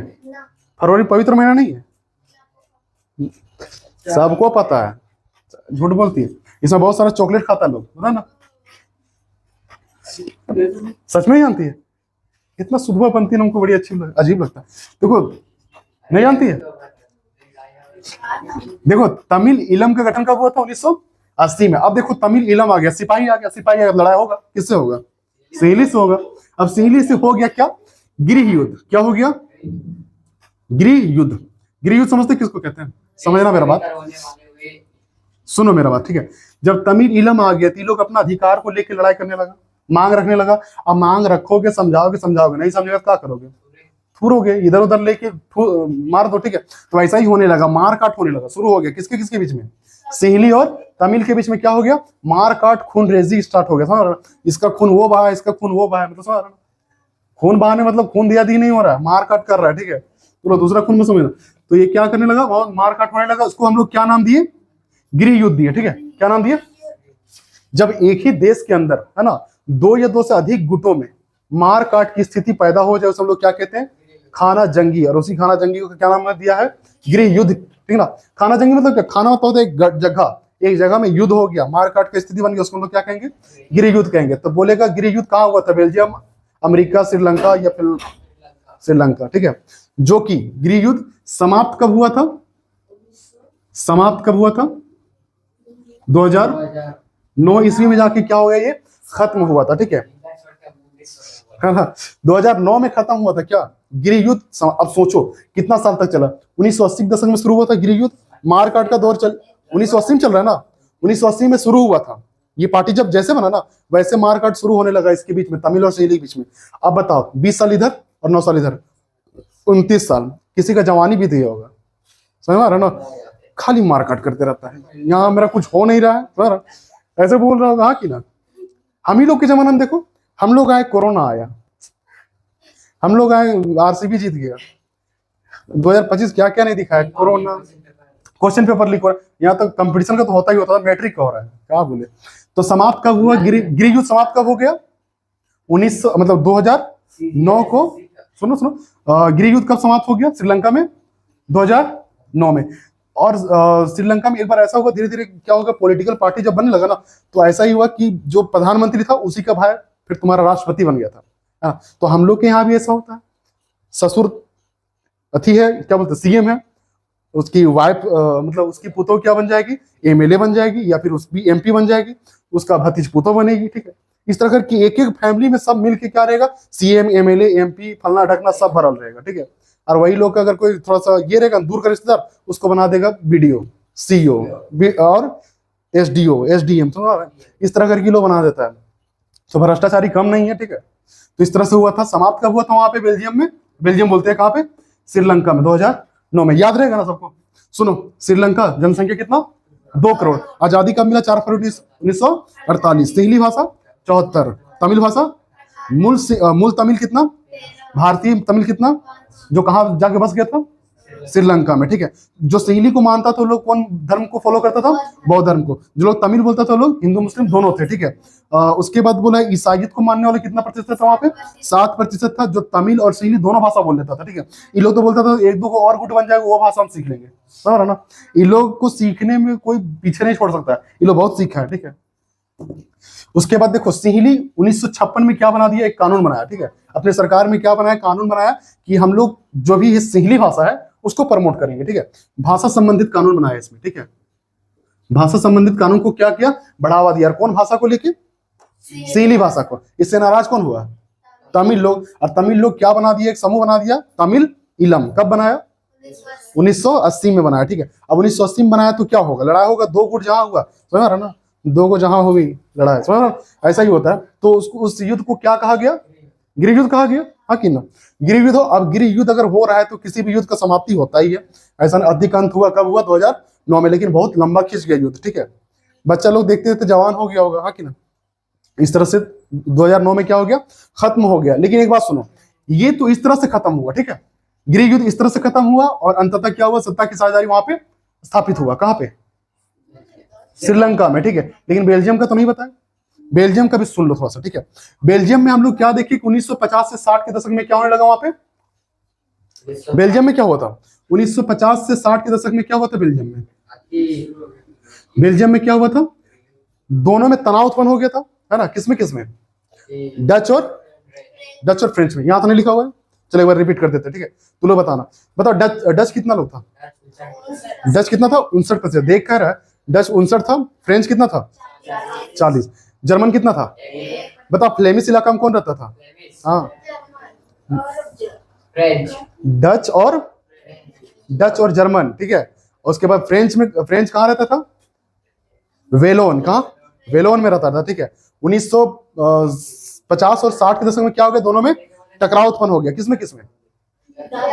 फरवरी पवित्र महीना नहीं है, सबको पता है, झूठ बोलती है। इसमें बहुत सारा चॉकलेट खाता है लोग, पता ना? सच में ही जानती है? इतना सुधवा बनती है, हमको बड़ी अच्छी अजीब लगता है। देखो, नहीं जानती है? देखो, तमिल इलम का गठन कब हुआ था? 1980 में। अब देखो तमिल इलम आ गया, सिपाही आ गया। सिपाही अगर लड़ाई होगा किससे होगा? सिंहली से होगा। अब सिंहली से हो गया क्या? गृह युद्ध। क्या हो गया? गृह युद्ध। गृह युद्ध समझते किसको कहते हैं? समझना मेरा बात, सुनो मेरा बात, ठीक है। जब तमिल इलम आ गया, तो लोग अपना अधिकार को लेकर लड़ाई करने लगा, मांग रखने लगा। अब मांग रखोगे, समझाओगे, नहीं समझेगा क्या करोगे? थूरोगे, इधर उधर लेके मार दो, ठीक है। तो ऐसा ही होने लगा, मार काट होने लगा, शुरू हो गया। किसके किसके बीच में? सिंहली और तमिल के बीच में क्या हो गया? मार काट, खून रेजी स्टार्ट हो गया। समझ रहा? इसका खून वो बहा, इसका खून वो बहा, मतलब समझ रहा? खून बहाने मतलब खून दिया दी नहीं हो रहा है, मार काट कर रहा है, ठीक है। तो दूसरा खून में समझना। तो ये क्या करने लगा? बहुत मार काट होने लगा। उसको हम लोग क्या नाम दिए? गृह युद्ध दिए, ठीक है। क्या नाम दिए? जब एक ही देश के अंदर, है ना, 2 या 2 से अधिक गुटों में मार काट की स्थिति पैदा हो जाए, उसे हम लोग क्या कहते हैं? खाना जंगी। और उसी खाना जंगी को क्या नाम दिया है? गृह युद्ध, ठीक ना। खाना जंगी मतलब क्या? खाना मतलब होता है एक जगह में युद्ध हो गया, मार काट की स्थिति बन गई, उसको हम लोग क्या कहेंगे? गृह युद्ध कहेंगे। तो बोलेगा गृह युद्ध कहाँ हुआ था? बेल्जियम, अमेरिका, श्रीलंका या फिर श्रीलंका, ठीक है। जो कि गृह युद्ध समाप्त कब हुआ था? समाप्त कब हुआ था? 2009 ईस्वी में जाके क्या हो गया? ये खत्म हुआ था, ठीक है। 2009 में खत्म हुआ था क्या गृह युद्ध? अब सोचो कितना साल तक चला। 1980 के दशक में शुरू हुआ था गृह युद्ध, मारकाट का दौर 1980 में चल रहा है ना। 1980 में शुरू हुआ था ये पार्टी, जब जैसे बना ना वैसे मारकाट शुरू होने लगा इसके बीच में, तमिल और सिंहली के बीच में। अब बताओ 20 साल इधर और 9 साल इधर, 29 साल। किसी का जवानी भी दिया होगा, समझ में आ रहा ना? खाली मारकाट करते रहता है, यहाँ मेरा कुछ हो नहीं रहा है, समझ रहा? ऐसे बोल रहा हाँ कि ना। हम ही लोग के जमाने में देखो, हम लोग आए, कोरोना आया, हम लोग आए, आरसीबी जीत गया। 2025 क्या क्या नहीं दिखाया, कोरोना, क्वेश्चन पेपर लीक हो रहा है। यहाँ तक कंपटीशन का तो होता ही होता था, मैट्रिक का हो रहा है, क्या बोले। तो समाप्त कब हुआ गृह युद्ध? समाप्त कब हो गया? 1900 मतलब 2009 को। सुनो सुनो, गृह युद्ध कब समाप्त हो गया श्रीलंका में? 2009 में। और श्रीलंका में एक बार ऐसा हुआ, धीरे धीरे क्या होगा, पॉलिटिकल पार्टी जब बनने लगा ना, तो ऐसा ही हुआ कि जो प्रधानमंत्री था उसी का भाई फिर तुम्हारा राष्ट्रपति बन गया था। हाँ, तो हम लोग के यहाँ भी ऐसा होता है। ससुर अथी है, क्या बोलते, सीएम है, उसकी वाइफ मतलब उसकी पुतोह क्या बन जाएगी? एमएलए बन जाएगी, या फिर उसकी एमपी बन जाएगी, उसका भतीज पुतोह बनेगी, ठीक है। इस तरह की एक एक फैमिली में सब मिलके क्या रहेगा? सीएम, एमएलए, एमपी, फलना ढकना सब भरल रहेगा, ठीक है। और वही लोग का अगर कोई थोड़ा सा ये रहेगा दूर का रिश्तेदार, उसको बना देगा बीडीओ, सीईओ और एसडीओ, एसडीएम, तो इस तरह करके लोग बना देता है। तो भ्रष्टाचारी कम नहीं है, ठीक है। तो इस तरह से हुआ था। समाप्त कब हुआ था वहां पे? बेल्जियम में। बेल्जियम बोलते हैं कहाँ पे? श्रीलंका में, 2009 में। याद रहेगा ना सबको? सुनो, श्रीलंका जनसंख्या कितना? 2 करोड़। आजादी कब मिला? 4 फरवरी 1948। सिंहली भाषा 74, तमिल भाषा मूल तमिल कितना? भारतीय तमिल कितना? जो कहाँ जाके बस गया था? श्रीलंका में, ठीक है। जो सिंहली को मानता था लोग कौन धर्म को फॉलो करता था? बौद्ध धर्म को। जो लोग तमिल बोलता था लोग हिंदू मुस्लिम दोनों थे, ठीक है। उसके बाद बोला ईसाईयत को मानने वाले कितना प्रतिशत था वहां पे? 7% था, जो तमिल और सिंहली दोनों भाषा बोल लेता था, ठीक है। ये लोग तो बोलता था एक दो को और गुट बन जाएगा, वो भाषा हम सीख लेंगे, समझ रहा ना? ये लोग को सीखने में कोई पीछे नहीं छोड़ सकता है, ये लोग बहुत सीखा है, ठीक है। उसके बाद देखो सिंहली 1956 में क्या बना दिया? एक कानून बनाया, ठीक है। अपने सरकार में क्या बनाया? कानून बनाया कि हम लोग जो भी ये सिंहली भाषा है उसको प्रमोट करेंगे, ठीक है। भाषा संबंधित कानून बनाया इसमें, ठीक है। भाषा संबंधित कानून को क्या किया? बढ़ावा दिया। कौन भाषा को लेके? सिंहली भाषा को। इससे नाराज कौन हुआ? तमिल लोग, और तमिल लोग क्या बना दिया, एक समूह बना दिया तमिल इलम। कब बनाया? 1980 में बनाया, ठीक है। अब 1980 में बनाया तो क्या होगा, लड़ाई होगा, दो गुट जहां हुआ, समझ रहा ना, दो को जहां होगी लड़ाई, समझ रहा, ऐसा ही होता है। तो उसको, उस युद्ध को क्या कहा गया, गृह युद्ध कहा गया, हाँ कि ना, गृह युद्ध। अब गृह युद्ध अगर हो रहा है तो किसी भी युद्ध का समाप्ति होता ही है, ऐसा अधिक अंत हुआ कब हुआ, 2009 में, लेकिन बहुत लंबा खिंच गया युद्ध, ठीक है। बच्चा लोग देखते देखते जवान हो गया होगा, हाँ कि ना, इस तरह से 2009 में क्या हो गया, खत्म हो गया। लेकिन एक बात सुनो, ये तो इस तरह से खत्म हुआ, ठीक है, गृह युद्ध इस तरह से खत्म हुआ, और अंततः क्या हुआ, सत्ता की साझेदारी वहां पे स्थापित हुआ, कहां पे, श्रीलंका में, ठीक है। लेकिन बेल्जियम का तो नहीं बताया, बेल्जियम का भी सुन लो थोड़ा सा, ठीक है। बेल्जियम में हम लोग क्या देखे, 1950 से 60 के दशक में क्या होने लगा वहां पे, बेल्जियम में क्या हुआ था, 1950 से 60 के दशक में क्या हुआ था बेल्जियम में, बेल्जियम में क्या हुआ था, दोनों में तनाव उत्पन्न हो गया था, है ना, किसमें किसमें, डच और फ्रेंच में। यहां तो नहीं लिखा हुआ है, चलो एक बार रिपीट कर देते, ठीक है। तू लोग बताना, बताओ डच कितना लोग था, डच कितना था, 59%, देख कर रहा है, डच 59 था, फ्रेंच कितना था, 40, जर्मन कितना था, बताओ फ्लेमिश इलाका में कौन रहता था, हाँ, डच और जर्मन, ठीक है। उसके बाद फ्रेंच कहाँ रहता था, वेलोन, कहाँ, वेलोन में रहता था, ठीक है। 1950 और 60 के दशक में क्या हो गया, दोनों में टकराव उत्पन्न हो गया, किसमें किसमें,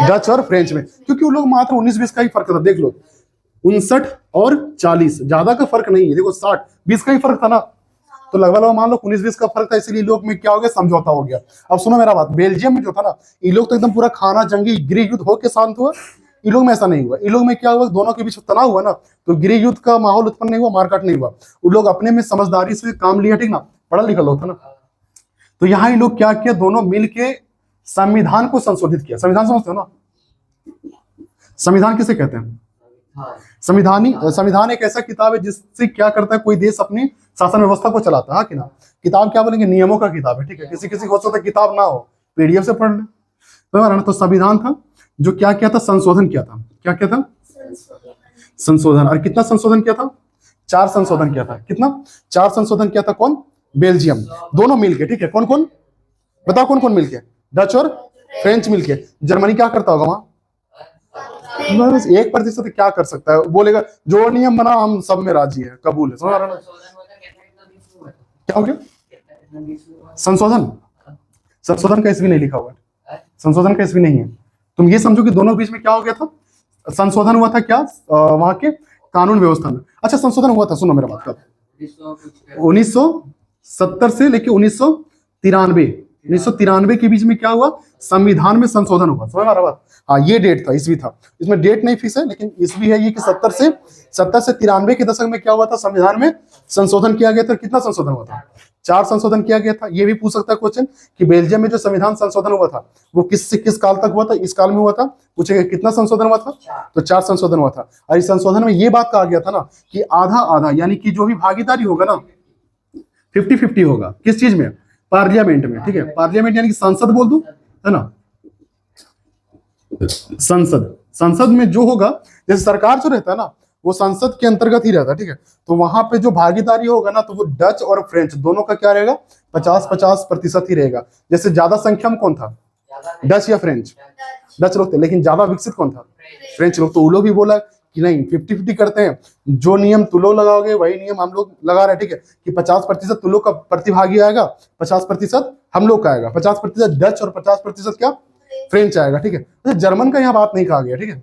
डच और फ्रेंच में, क्योंकि उन लोग मात्र 19-20 का ही फर्क था, देख लो 59 और 40, ज्यादा का फर्क नहीं है, देखो 60-20 का ही फर्क था ना, तो लगभग मान लो 19-20 का फर्क था, इसलिए लोग में क्या हो गया, समझौता हो गया। अब सुनो मेरा बात, बेल्जियम में जो था ना, ये लोग तो एकदम पूरा खाना जंगी गृह युद्ध होकर शांत हुआ, इन लोग में ऐसा नहीं हुआ, इन लोग में क्या हुआ, दोनों के बीच तनाव हुआ ना, तो गृह युद्ध का माहौल उत्पन्न नहीं हुआ, मारकाट नहीं हुआ, उन लोग अपने में समझदारी से काम लिया, ठीक ना, पढ़ा लिखा लोग था ना। तो यहाँ इन लोग क्या किया, दोनों मिलके संविधान को संशोधित किया। संविधान समझते हो ना, संविधान किसे कहते हैं, संविधान एक ऐसा किताब है जिससे क्या करता है, कोई देश अपनी शासन व्यवस्था को चलाता है, हाँ कि ना। किताब क्या बोलेंगे, नियमों का किताब है, ठीक है। किसी हो सकता है किताब ना हो, पीडीएफ से पढ़ ले, तो संविधान था जो क्या किया था, संशोधन किया था, क्या किया था, संशोधन। और कितना संशोधन किया था, 4 संशोधन किया था, कितना, 4 संशोधन किया था, कौन, बेल्जियम, दोनों मिलके, ठीक है। कौन कौन बताओ, कौन कौन मिलके, डच और फ्रेंच मिलके। जर्मनी क्या करता होगा वहां, 1% क्या कर सकता है, बोलेगा जो नियम बना हम सब में राजी है, कबूल है, समझ रहा ना। क्या हो गया, संशोधन का इसमें नहीं लिखा हुआ है, संशोधन का इसमें नहीं है। तुम ये समझो कि दोनों के बीच में क्या हो गया था, संशोधन हुआ था, क्या, वहां के कानून व्यवस्था में। अच्छा, संशोधन हुआ था, सुनो मेरा बात, कब, 1970 से लेके 1993 के बीच में क्या हुआ, संविधान में संशोधन हुआ, समझ रहा बात, हाँ ये डेट था, ईस्वी था, इसमें डेट नहीं फिक्स है, लेकिन ईस्वी है ये कि 70 से 93 के दशक में क्या हुआ था, संविधान में संशोधन किया गया था। कितना संशोधन हुआ था, 4 संशोधन किया गया था। ये भी पूछ सकता है क्वेश्चन कि बेल्जियम में जो संविधान संशोधन हुआ था वो किस से किस काल तक हुआ था, इस काल में हुआ था, पूछेगा कितना संशोधन हुआ था, तो 4 संशोधन हुआ था। और इस संशोधन में ये बात कहा गया था ना कि आधा आधा, यानी कि जो भी भागीदारी होगा ना 50-50 होगा, किस चीज में, पार्लियामेंट में, ठीक है। पार्लियामेंट यानी कि संसद बोल दो, है ना, संसद में जो होगा, जैसे सरकार जो रहता है ना वो संसद के अंतर्गत ही रहता है, ठीक है। तो वहां पे जो भागीदारी होगा ना, तो वो डच और फ्रेंच दोनों का क्या रहेगा, 50-50% ही रहेगा। जैसे ज्यादा संख्या में कौन था, डच या फ्रेंच, डच लोग थे, लेकिन ज्यादा विकसित कौन था, फ्रेंच लोग। तो वो लोग भी बोला कि नहीं 50-50 करते हैं, जो नियम तुम लोग लगाओगे वही नियम हम लोग लगा रहे हैं, ठीक है, कि 50% तुम लोग का प्रतिभागी आएगा, 50% हम लोग का आएगा, 50% डच और 50% क्या, फ्रेंच आएगा, ठीक है। तो जर्मन का यहाँ बात नहीं कहा गया, ठीक है,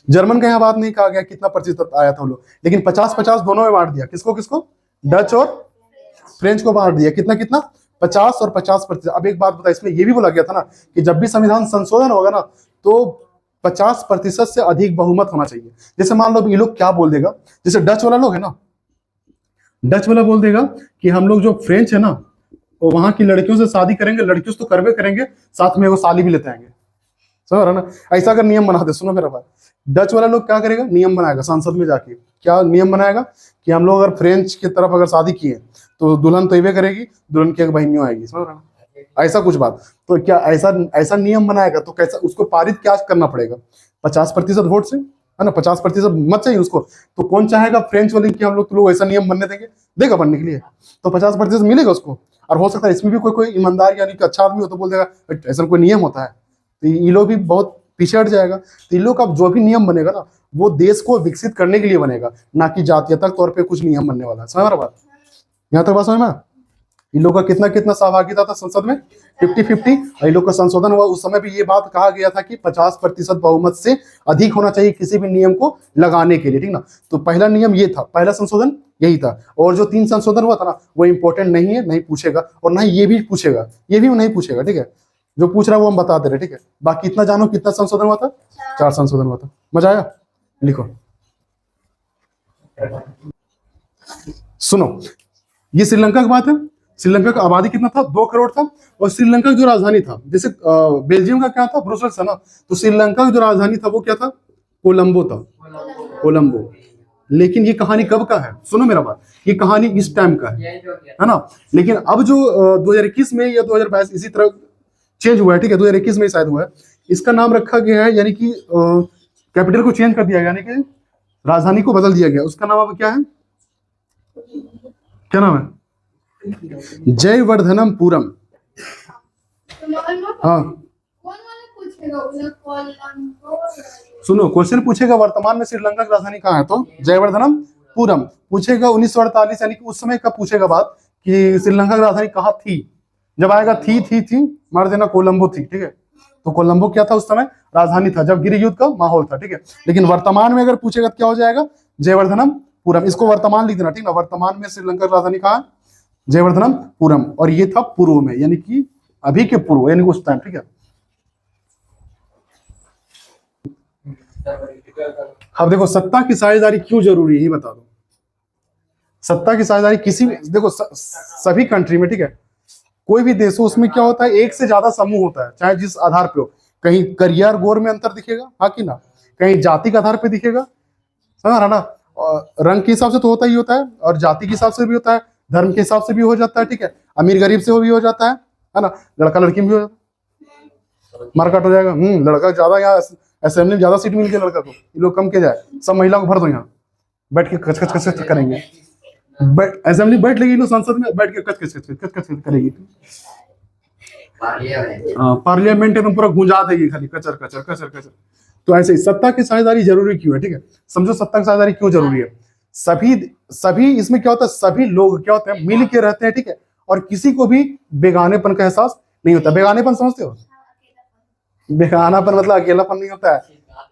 जर्मन का यहाँ बात नहीं कहा गया कितना प्रतिशत आया था लोग, लेकिन 50-50 दोनों में बांट दिया, किसको किसको, डच और फ्रेंच को बांट दिया, कितना कितना, 50 और 50%। अब एक बात बता, इसमें यह भी बोला गया था ना कि जब भी संविधान संशोधन होगा ना तो 50% से अधिक बहुमत होना चाहिए। जैसे मान लो ये लोग क्या बोल देगा, जैसे डच वाला लोग है ना, डच वाला बोल देगा कि हम लोग जो फ्रेंच है ना वो वहां की लड़कियों से शादी करेंगे, लड़कियों से तो करवे करेंगे, साथ में वो साली भी लेते आएंगे, समझ रहा ना। ऐसा अगर नियम बना दे, सुनो मेरा बात, डच वाला लोग क्या करेगा, नियम बनाएगा संसद में जाके, क्या नियम बनाएगा कि हम लोग अगर फ्रेंच की तरफ अगर शादी किए तो दुल्हन तो ये करेगी, दुल्हन की एक बहनियों आएगी, समझ रहा ना, ऐसा कुछ बात। तो क्या ऐसा नियम बनाएगा तो कैसा उसको पारित क्या करना पड़ेगा, 50% वोट से, है ना, 50% मत चाहिए उसको। तो कौन चाहेगा फ्रेंच वाले कि हम लोग तो लोग ऐसा नियम बनने देंगे, देगा बनने के लिए, तो 50% मिलेगा उसको। और हो सकता है इसमें भी कोई कोई ईमानदार यानी कि अच्छा आदमी हो तो बोल देगा ऐसा कोई नियम होता है, तो ये लोग भी बहुत पीछे हट जाएगा। तो इन लोग का जो भी नियम बनेगा ना वो देश को विकसित करने के लिए बनेगा, ना कि जातीयता तौर पे कुछ नियम बनने वाला है। समझ बात, यहाँ तक बात समझ में। इन लोग का कितना कितना सहभागिता था संसद में, 50-50। इन लोग का संशोधन हुआ, उस समय भी ये बात कहा गया था कि 50% बहुमत से अधिक होना चाहिए किसी भी नियम को लगाने के लिए, ठीक ना। तो पहला नियम ये था, पहला संशोधन यही था। और जो 3 संशोधन हुआ था ना वो इंपॉर्टेंट नहीं है, नहीं पूछेगा, और ना ये भी पूछेगा, ये भी नहीं पूछेगा, ठीक है। जो पूछ रहा है वो हम बता दे रहे, ठीक है। बाकी इतना जानो कितना संशोधन हुआ था, 4 संशोधन हुआ था। मजा आया, लिखो सुनो। ये श्रीलंका की बात है। श्रीलंका का आबादी कितना था, 2 करोड़ था। और श्रीलंका की जो राजधानी था, जैसे बेल्जियम का क्या था, ब्रुसेल्स था ना, तो श्रीलंका की जो राजधानी था वो क्या था, कोलंबो था, कोलंबो। लेकिन ये कहानी कब का है, सुनो मेरा बात, ये कहानी इस टाइम का है ना। लेकिन अब जो 2021 में या 2022 इसी तरह चेंज हुआ है, ठीक है, 2021 में शायद हुआ है। इसका नाम रखा गया है, यानी कि कैपिटल को चेंज कर दिया गया, यानी कि राजधानी को बदल दिया गया। उसका नाम अब क्या है, क्या नाम है, जयवर्धनपुरम। हाँ सुनो, क्वेश्चन पूछेगा वर्तमान में श्रीलंका की राजधानी कहाँ है, तो जयवर्धनपुरम पूछेगा। 1948 यानी कि उस समय कब पूछेगा बात कि श्रीलंका की राजधानी कहाँ थी, जब आएगा थी मार देना कोलंबो थी, ठीक है। तो कोलंबो क्या था उस समय, राजधानी था, जब गृह युद्ध का माहौल था, ठीक है। लेकिन वर्तमान में अगर पूछेगा तो क्या हो जाएगा, जयवर्धनपुरम। इसको वर्तमान लिख देना, ठीक ना। वर्तमान में श्रीलंका की राजधानी कहाँ है, जयवर्धनपुरम। और ये था पूर्व में, यानी कि अभी के पूर्व, यानी उस टाइम, ठीक है। अब देखो सत्ता की साझेदारी क्यों जरूरी है ये बता दो। सत्ता की साझेदारी किसी भी, देखो सभी कंट्री में, ठीक है, कोई भी देश हो उसमें क्या होता है, एक से ज्यादा समूह होता है, चाहे जिस आधार पे हो। कहीं करियर गोर में अंतर दिखेगा, हाँ कि ना, कहीं जाति के आधार पे दिखेगा, समझ रहा ना। रंग के हिसाब से तो होता ही होता है, और जाति के हिसाब से भी होता है, धर्म के हिसाब से भी हो जाता है, ठीक है। अमीर गरीब से वो भी हो जाता है ना। लड़का लड़की में भी हो जाता है, मारकाट हो जाएगा। लड़का ज्यादा, यहाँ असेंबली में ज्यादा सीट मिल गई लड़का को, ये लोग कम के जाए, सब महिला को भर दो, यहाँ बैठ के कच कच कच करेंगे। असेंबली बैठ लेगी, संसद में बैठ के कच कच करेगी। पार्लियामेंट एकदम पूरा गूंजा देगी, खाली कचर कचर कचर कचर। तो ऐसे ही सत्ता की साझेदारी जरूरी क्यों है, ठीक है। समझो सत्ता की साझेदारी क्यों जरूरी है। सभी इसमें क्या होता है, सभी लोग क्या होते हैं, मिल के रहते हैं, ठीक है। और किसी को भी बेगानेपन का एहसास नहीं होता। बेगानेपन समझते हो, बेगानापन मतलब अकेलापन नहीं होता है।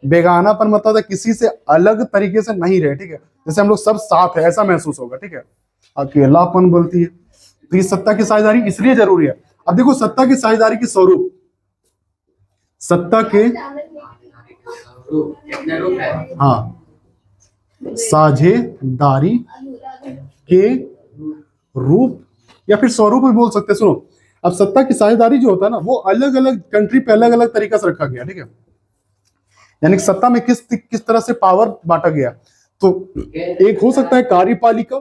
बेगानापन मतलब है किसी से अलग तरीके से नहीं रहे, ठीक है। जैसे हम लोग सब साथ है ऐसा महसूस होगा, ठीक है। अकेलापन बोलती है। तो ये सत्ता की साझेदारी इसलिए जरूरी है। अब देखो सत्ता की साझेदारी के स्वरूप, सत्ता के, हाँ, साझेदारी के रूप या फिर स्वरूप भी बोल सकते हैं। सुनो, अब सत्ता की साझेदारी जो होता है ना वो अलग अलग कंट्री पे अलग अलग तरीका से रखा गया, ठीक है। यानी सत्ता में किस तरह से पावर बांटा गया। तो एक हो सकता है कार्यपालिका,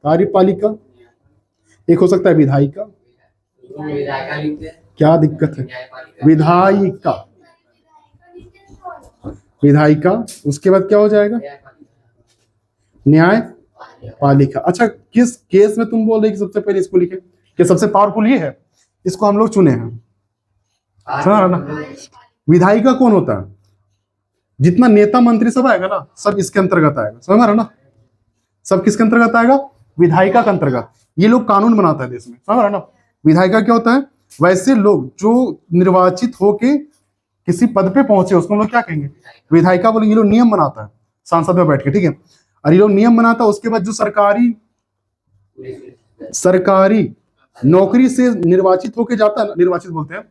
कार्यपालिका। एक हो सकता है विधायिका, क्या दिक्कत है, विधायिका। उसके बाद क्या हो जाएगा, न्यायपालिका। अच्छा, किस केस में तुम बोल रहे कि सबसे पहले इसको लिखे, कि सबसे पावरफुल ये है, इसको हम लोग चुने हैं, समझ ना। विधायिका कौन होता है, जितना नेता मंत्री सब आएगा ना सब इसके अंतर्गत आएगा, समझ रहा ना। सब किसके अंतर्गत आएगा, विधायिका के अंतर्गत। ये लोग कानून बनाता है देश में, समझ रहा ना। विधायिका क्या होता है, वैसे लोग जो निर्वाचित होके किसी पद पे पहुंचे उसको हम लोग क्या कहेंगे, विधायिका बोलेंगे। ये लोग नियम बनाता है संसद में बैठ के, ठीक है। और ये लोग नियम बनाता है। उसके बाद जो सरकारी नौकरी से निर्वाचित होके जाता है, निर्वाचित बोलते हैं,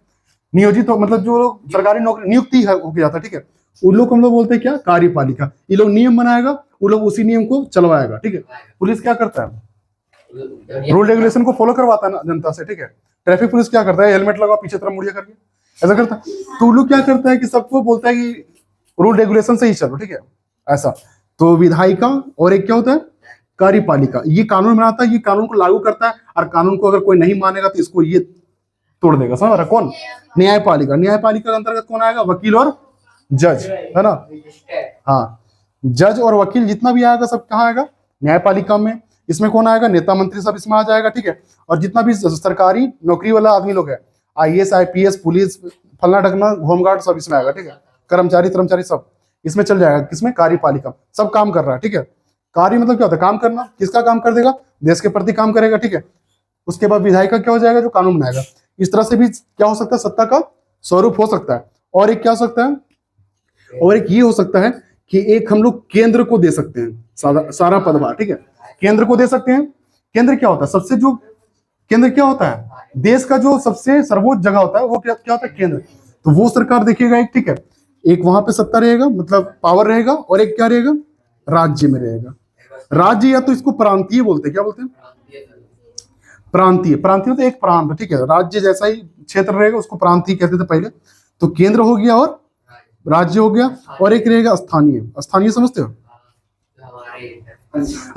नियोजित हो, मतलब जो लोग सरकारी नौकरी नियुक्ति होके जाता है, ठीक है, उन लोग को हम लोग बोलते हैं क्या, कार्यपालिका। ये लोग नियम बनाएगा, वो लोग उसी नियम को चलवाएगा, ठीक है। पुलिस क्या करता है, रूल रेगुलेशन को फॉलो करवाता है ना जनता से, ठीक है। ट्रैफिक पुलिस क्या करता है, हेलमेट लगाओ पीछे तरफ मुड़िया करके, ऐसा करता है। तो लोग क्या करता है कि सबको बोलता है कि रूल रेगुलेशन से ही चलो, ठीक है, ऐसा। तो विधायिका और एक क्या होता है, कार्यपालिका। ये कानून बनाता है, ये कानून को लागू करता है, और कानून को अगर कोई नहीं मानेगा तो इसको ये तोड़ देगा, समझ रहा। कौन, न्यायपालिका। न्यायपालिका के अंतर्गत कौन आएगा, वकील और जज, है ना। हाँ, जज और वकील जितना भी आएगा सब कहाँ आएगा, न्यायपालिका में। इसमें कौन आएगा, नेता मंत्री सब इसमें आ जाएगा, ठीक है। और जितना भी सरकारी नौकरी वाला आदमी लोग है, आईएएस आईपीएस पुलिस फलना ढकना होमगार्ड सब इसमें आएगा, ठीक है। कर्मचारी सब इसमें चल जाएगा, किसमें, कार्यपालिका। सब काम कर रहा है, ठीक है। कार्य मतलब क्या होता है, काम करना। किसका काम कर देगा, देश के प्रति काम करेगा, ठीक है। उसके बाद विधायिका का क्या हो जाएगा, जो कानून बनाएगा। इस तरह से भी क्या हो सकता है, सत्ता का स्वरूप हो सकता है। और एक क्या हो सकता है, और एक ये हो सकता है कि एक हम लोग केंद्र को दे सकते हैं सारा पदभार, ठीक है। केंद्र को दे सकते हैं। केंद्र क्या होता है, सबसे जो केंद्र क्या होता है, देश का जो सबसे सर्वोच्च जगह होता है वो क्या होता है, केंद्र। तो वो सरकार देखिएगा एक, ठीक है। एक वहां पे सत्ता रहेगा, मतलब पावर रहेगा, और एक क्या रहेगा, राज्य में रहेगा। राज्य या तो इसको प्रांतीय बोलते हैं, क्या बोलते हैं, प्रांतीय। प्रांतीय तो एक प्रांत, ठीक है। राज्य जैसा ही क्षेत्र रहेगा उसको प्रांतीय कहते थे पहले। तो केंद्र हो गया और राज्य हो गया, और एक रहेगा स्थानीय। स्थानीय समझते हो,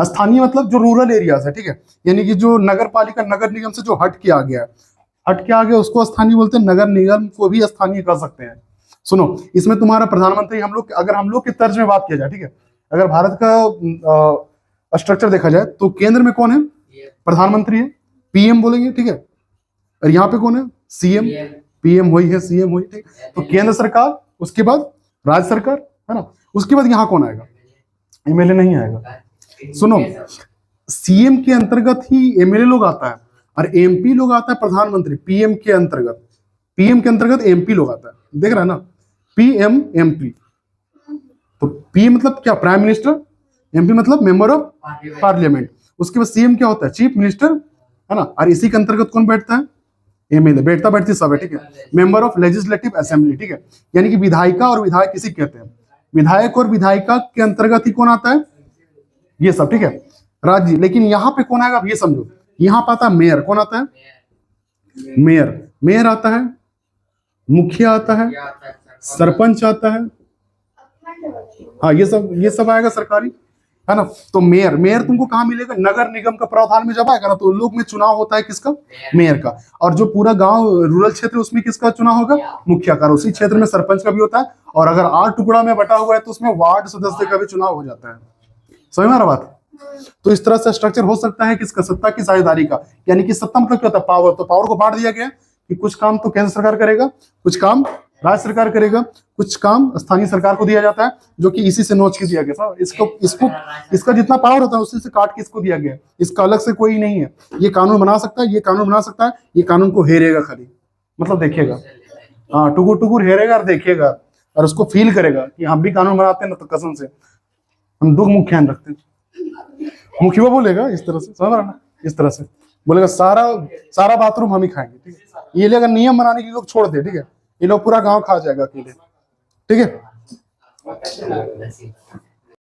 स्थानीय मतलब जो रूरल एरियाज है, ठीक है। यानी कि जो नगर पालिका नगर निगम से जो हट के आ गया है, हट के आ गया उसको स्थानीय बोलते हैं। नगर निगम को भी स्थानीय कर सकते हैं। सुनो, इसमें तुम्हारा प्रधानमंत्री, हम लोग अगर हम लोग के तर्ज में बात किया जाए, ठीक है, अगर भारत का स्ट्रक्चर देखा जाए तो केंद्र में कौन है, प्रधानमंत्री है, पीएम बोलेंगे, ठीक है। और यहाँ पे कौन है, सीएम। पीएम वही है, सीएम वही, ठीक। तो केंद्र सरकार, उसके बाद राज्य सरकार, है ना। उसके बाद यहाँ कौन आएगा, एमएलए नहीं आएगा। सुनो, सीएम के अंतर्गत ही एमएलए लोग आता है, और एमपी लोग आता है प्रधानमंत्री। पीएम के अंतर्गत एमपी लोग आता है, देख रहा है ना, पीएम एमपी। तो पी मतलब क्या, प्राइम मिनिस्टर। एमपी मतलब मेंबर ऑफ पार्लियामेंट। उसके बाद सीएम क्या होता है, चीफ मिनिस्टर, है ना। और इसी के अंतर्गत कौन बैठता है, एमएलए। बैठता बैठती सब है, ठीक है। मेंबर ऑफ लेजिस्लेटिव असेंबली, ठीक है। यानी कि विधायिका और विधायक किसी कहते हैं। विधायक और विधायिका के अंतर्गत ही कौन आता है, ये सब, ठीक है, राज्य। लेकिन यहाँ पे कौन आएगा, अब ये समझो, यहाँ पे आता है मेयर। कौन आता है, मेयर आता है, मुखिया आता है, सरपंच आता है, हाँ ये सब आएगा सरकारी, है ना। तो मेयर तुमको कहाँ मिलेगा, नगर निगम का प्रावधान में जब आएगा ना, तो लोग में चुनाव होता है किसका, मेयर का। और जो पूरा गांव रूरल क्षेत्र उसमें किसका चुनाव होगा, मुखिया का। उसी क्षेत्र में सरपंच का भी होता है। और अगर 8 टुकड़ा में बटा हुआ है तो उसमें वार्ड सदस्य का भी चुनाव हो जाता है। समझ में आ रहा बात। तो इस तरह से स्ट्रक्चर हो सकता है किसका, सत्ता की साझेदारी का। यानी कि सत्ता मतलब क्या होता है, पावर। तो पावर को बांट दिया गया कि कुछ काम तो केंद्र सरकार करेगा, कुछ काम राज्य सरकार करेगा, कुछ काम स्थानीय सरकार को दिया जाता है, जो कि इसी से नोच के दिया गया। इसका जितना पावर होता है उसी से काट के इसको दिया गया। इसका अलग से कोई नहीं है। ये कानून बना सकता है, ये कानून बना सकता है, ये कानून को हेरेगा खाली, मतलब देखेगा, हाँ, टुकुर टुकुर हेरेगा और देखेगा, और उसको फील करेगा कि हम भी कानून बनाते हैं ना, तो कसम से हम दुख मुख ख्याल रखते हैं। मुखिया बोलेगा इस तरह से, समझ रहा ना, इस तरह से बोलेगा सारा बाथरूम हम ही खाएंगे, ठीक है। ये अगर नियम बनाने की लोग छोड़ दे, ठीक है, ये लोग पूरा गांव खा जाएगा अकेले, ठीक है।